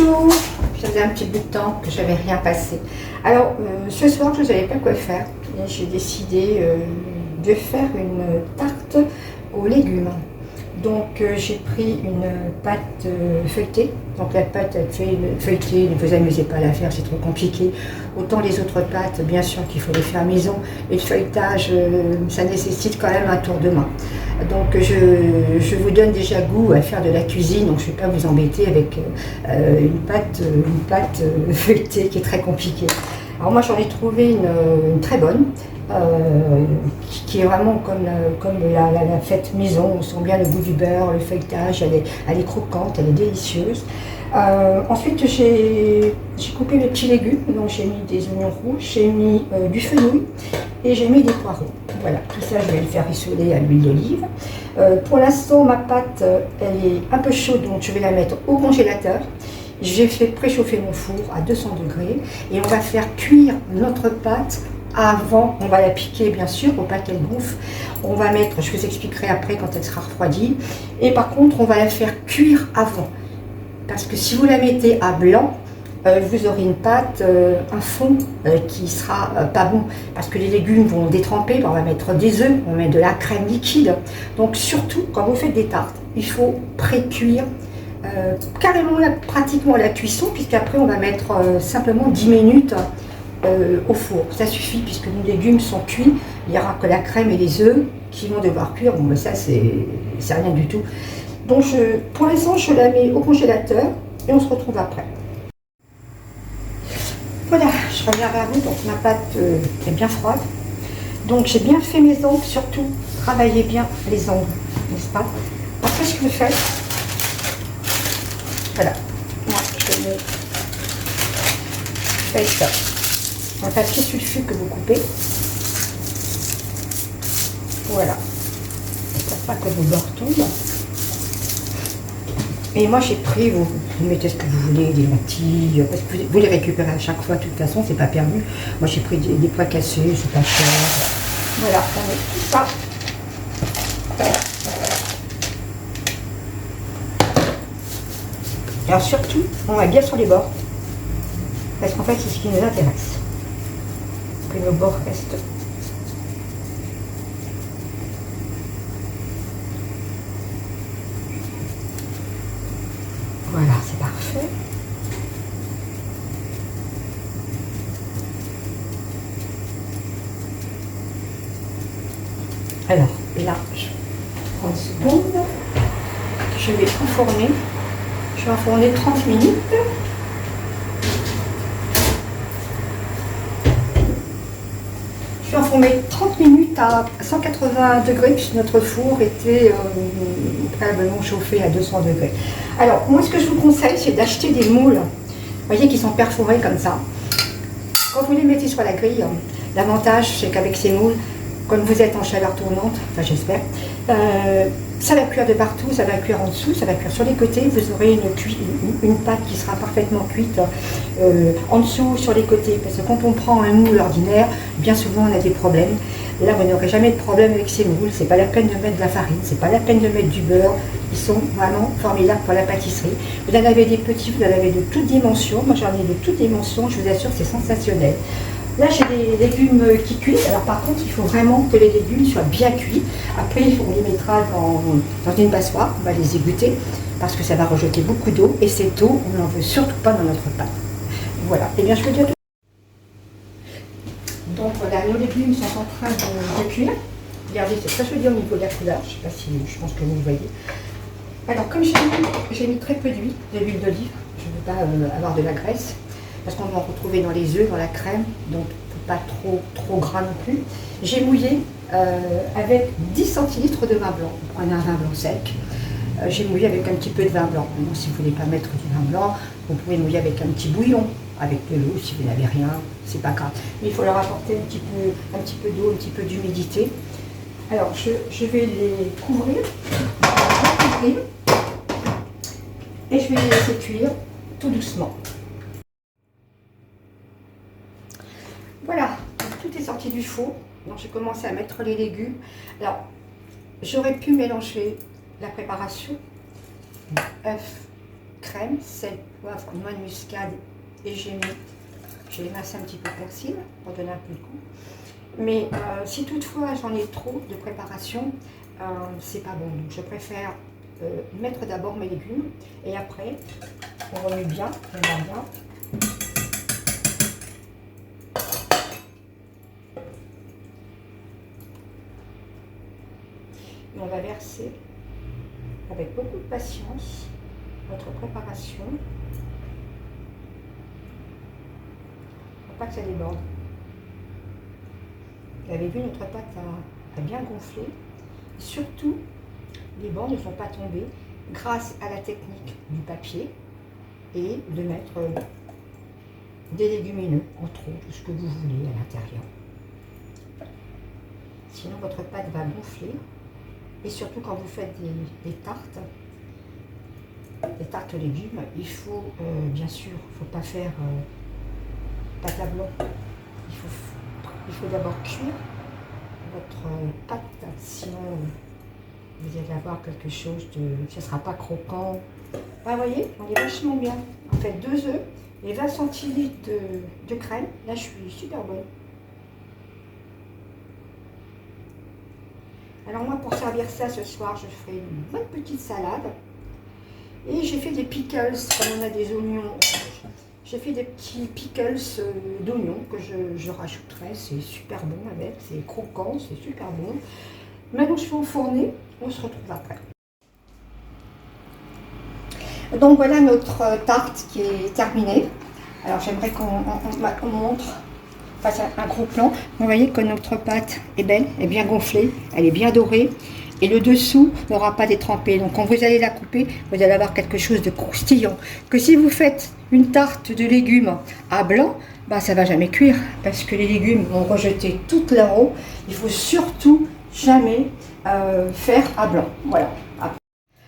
Bonjour, ça faisait un petit bout de temps que j'avais rien passé. Alors ce soir je ne savais pas quoi faire et j'ai décidé de faire une tarte aux légumes. Donc j'ai pris une pâte feuilletée. Donc la pâte feuilletée, ne vous amusez pas à la faire, c'est trop compliqué. Autant les autres pâtes, bien sûr qu'il faut les faire maison. Et le feuilletage, ça nécessite quand même un tour de main. Donc je vous donne déjà goût à faire de la cuisine, donc je ne vais pas vous embêter avec une pâte feuilletée qui est très compliquée. Alors moi j'en ai trouvé une très bonne, qui est vraiment comme la fête maison. On sent bien le goût du beurre, le feuilletage, elle est croquante, elle est délicieuse. Ensuite j'ai coupé mes petits légumes, donc j'ai mis des oignons rouges, j'ai mis du fenouil et j'ai mis des poireaux. Voilà, tout ça je vais le faire rissoler à l'huile d'olive. Pour l'instant ma pâte elle est un peu chaude, donc je vais la mettre au congélateur. J'ai fait préchauffer mon four à 200 degrés et on va faire cuire notre pâte avant. On va la piquer bien sûr pour pas qu'elle bouffe. On va mettre, je vous expliquerai après quand elle sera refroidie. Et par contre on va la faire cuire avant. Parce que si vous la mettez à blanc, vous aurez une pâte, un fond qui sera pas bon. Parce que les légumes vont détremper, on va mettre des œufs, on va mettre de la crème liquide. Donc surtout quand vous faites des tartes, il faut pré-cuire. Carrément pratiquement la cuisson, puisqu'après on va mettre simplement 10 minutes au four. Ça suffit puisque nos légumes sont cuits, il n'y aura que la crème et les œufs qui vont devoir cuire. Bon, mais ça c'est rien du tout. Donc pour l'instant je la mets au congélateur et on se retrouve après. Voilà, je reviens vers vous. Donc ma pâte est bien froide. Donc j'ai bien fait mes ongles, surtout travaillez bien les ongles, n'est-ce pas? Après ce que vous faites, voilà, moi je mets ça, un papier sulfu que vous coupez, voilà, pour pas que vos bords tombent. Et moi j'ai pris, vous mettez ce que vous voulez, des lentilles, parce que vous les récupérez à chaque fois, de toute façon c'est pas perdu. Moi j'ai pris des pois cassés, c'est pas cher. Voilà, on met tout ça. Alors surtout, on va bien sur les bords, parce qu'en fait c'est ce qui nous intéresse, que nos bords restent. Voilà, c'est parfait. Alors là, je prends une seconde, je vais enfourner. Je vais enfourner 30 minutes. Je vais enfourner 30 minutes à 180 degrés puisque notre four était préalablement chauffé à 200 degrés. Alors, moi ce que je vous conseille, c'est d'acheter des moules, vous voyez, qui sont perforés comme ça. Quand vous les mettez sur la grille, l'avantage c'est qu'avec ces moules, comme vous êtes en chaleur tournante, enfin j'espère, ça va cuire de partout, ça va cuire en dessous, ça va cuire sur les côtés. Vous aurez une pâte qui sera parfaitement cuite en dessous, sur les côtés. Parce que quand on prend un moule ordinaire, bien souvent on a des problèmes. Là, vous n'aurez jamais de problème avec ces moules. C'est pas la peine de mettre de la farine, c'est pas la peine de mettre du beurre. Ils sont vraiment formidables pour la pâtisserie. Vous en avez des petits, vous en avez de toutes dimensions. Moi, j'en ai de toutes dimensions. Je vous assure, c'est sensationnel. Là, j'ai des légumes qui cuisent. Alors par contre, il faut vraiment que les légumes soient bien cuits. Après, on les mettra dans une passoire. On va les égoutter parce que ça va rejeter beaucoup d'eau. Et cette eau, on n'en veut surtout pas dans notre pâte. Voilà. Et bien, je peux dire tout. Donc voilà, nos légumes sont en train de cuire. Regardez, c'est très joli au niveau de la couleur. Je ne sais pas si, je pense que vous le voyez. Alors, comme j'ai mis très peu d'huile, de l'huile d'olive. Je ne veux pas avoir de la graisse. Parce qu'on va en retrouver dans les œufs, dans la crème, donc pas trop gras non plus. J'ai mouillé avec 10 centilitres de vin blanc. Vous prenez un vin blanc sec. J'ai mouillé avec un petit peu de vin blanc. Maintenant, si vous ne voulez pas mettre du vin blanc, vous pouvez mouiller avec un petit bouillon, avec de l'eau. Si vous n'avez rien, c'est pas grave. Mais il faut leur apporter un petit peu d'eau, un petit peu d'humidité. Alors, je vais les couvrir, et je vais les laisser cuire tout doucement. Voilà, tout est sorti du four. Donc j'ai commencé à mettre les légumes. Alors, j'aurais pu mélanger la préparation, œufs, crème, sel, poivre, noix de muscade et j'ai émincé un petit peu de persil pour donner un peu de goût. Mais si toutefois j'en ai trop de préparation, c'est pas bon. Donc je préfère mettre d'abord mes légumes et après on remue bien, on va bien. Et on va verser avec beaucoup de patience notre préparation pour pas que ça déborde. Vous avez vu, notre pâte a bien gonflé. Et surtout, les bords ne sont pas tombés grâce à la technique du papier et de mettre des légumineux, entre autres, ce que vous voulez à l'intérieur. Sinon, votre pâte va gonfler. Et surtout, quand vous faites des tartes aux légumes, il faut, bien sûr, il ne faut pas faire pâte à blanc. Il faut d'abord cuire votre pâte, sinon vous allez avoir quelque chose de... ça ne sera pas croquant. Ah, vous voyez, on est vachement bien. En fait, 2 œufs et 20 centilitres de crème. Là, je suis super bonne. Alors moi, pour servir ça ce soir, je ferai une bonne petite salade. Et j'ai fait des pickles, comme on a des oignons rouges. J'ai fait des petits pickles d'oignons que je rajouterai. C'est super bon avec, c'est croquant, c'est super bon. Maintenant, je vais enfourner. On se retrouve après. Donc voilà notre tarte qui est terminée. Alors j'aimerais qu'on montre, fasse un gros plan. Vous voyez que notre pâte est belle, elle est bien gonflée, elle est bien dorée. Et le dessous n'aura pas détrempé. Donc quand vous allez la couper, vous allez avoir quelque chose de croustillant. Que si vous faites une tarte de légumes à blanc, bah, ça ne va jamais cuire. Parce que les légumes vont rejeter toute leur eau. Il faut surtout jamais faire à blanc. Voilà.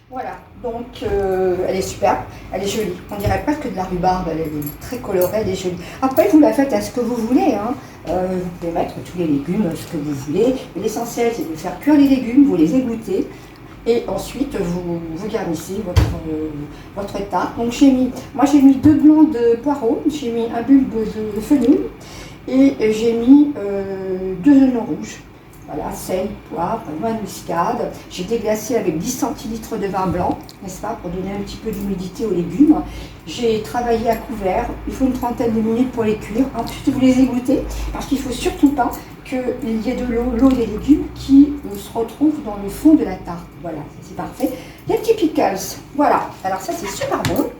Voilà, donc elle est superbe, elle est jolie. On dirait presque de la rhubarbe, elle est très colorée, elle est jolie. Après, vous la faites à ce que vous voulez. Hein. Vous pouvez mettre tous les légumes, ce que vous voulez. L'essentiel, c'est de faire cuire les légumes, vous les égouttez. Et ensuite, vous garnissez votre tarte. Donc, moi j'ai mis 2 blancs de poireaux, j'ai mis un bulbe de fenouil et j'ai mis 2 oignons rouges. Voilà, sel, poivre, noix de muscade. J'ai déglacé avec 10 centilitres de vin blanc, n'est-ce pas, pour donner un petit peu d'humidité aux légumes. J'ai travaillé à couvert, il faut une trentaine de minutes pour les cuire. Ensuite, vous les égouttez, parce qu'il ne faut surtout pas qu'il y ait de l'eau des légumes qui se retrouvent dans le fond de la tarte. Voilà, c'est parfait. Les petits pickles, voilà. Alors ça, c'est super bon.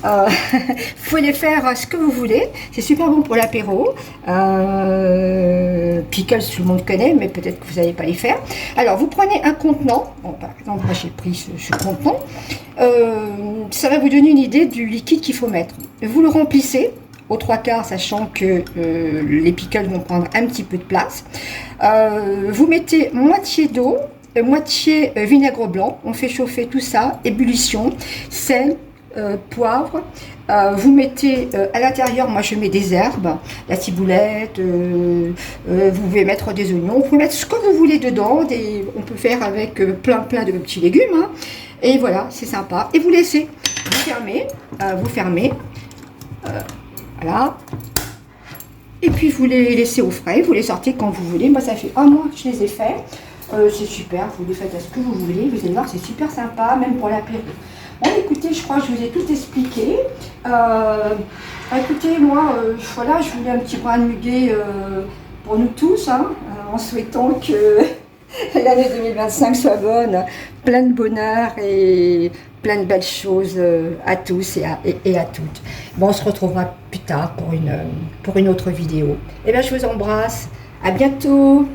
Vous pouvez faire ce que vous voulez, c'est super bon pour l'apéro. Pickles, tout le monde connaît, mais peut-être que vous n'allez pas les faire. Alors, vous prenez un contenant. Bon, par exemple, moi j'ai pris ce contenant. Ça va vous donner une idée du liquide qu'il faut mettre. Vous le remplissez aux 3/4, sachant que les pickles vont prendre un petit peu de place. Vous mettez moitié d'eau, moitié vinaigre blanc. On fait chauffer tout ça, ébullition, sel, poivre. Vous mettez à l'intérieur, moi je mets des herbes, la ciboulette, vous pouvez mettre des oignons, vous pouvez mettre ce que vous voulez dedans, on peut faire avec plein de petits légumes, hein. Et voilà, c'est sympa. Et vous laissez, vous fermez, voilà. Et puis vous les laissez au frais, vous les sortez quand vous voulez. Moi ça fait 1 mois que je les ai faits, c'est super, vous les faites à ce que vous voulez, vous allez voir, c'est super sympa, même pour l'apéro. Bon, écoutez, je crois que je vous ai tout expliqué. Écoutez, moi, voilà, je voulais un petit brin de muguet pour nous tous, hein, en souhaitant que l'année 2025 soit bonne, plein de bonheur et plein de belles choses à tous et à toutes. Bon, on se retrouvera plus tard pour une autre vidéo. Et bien, je vous embrasse. À bientôt.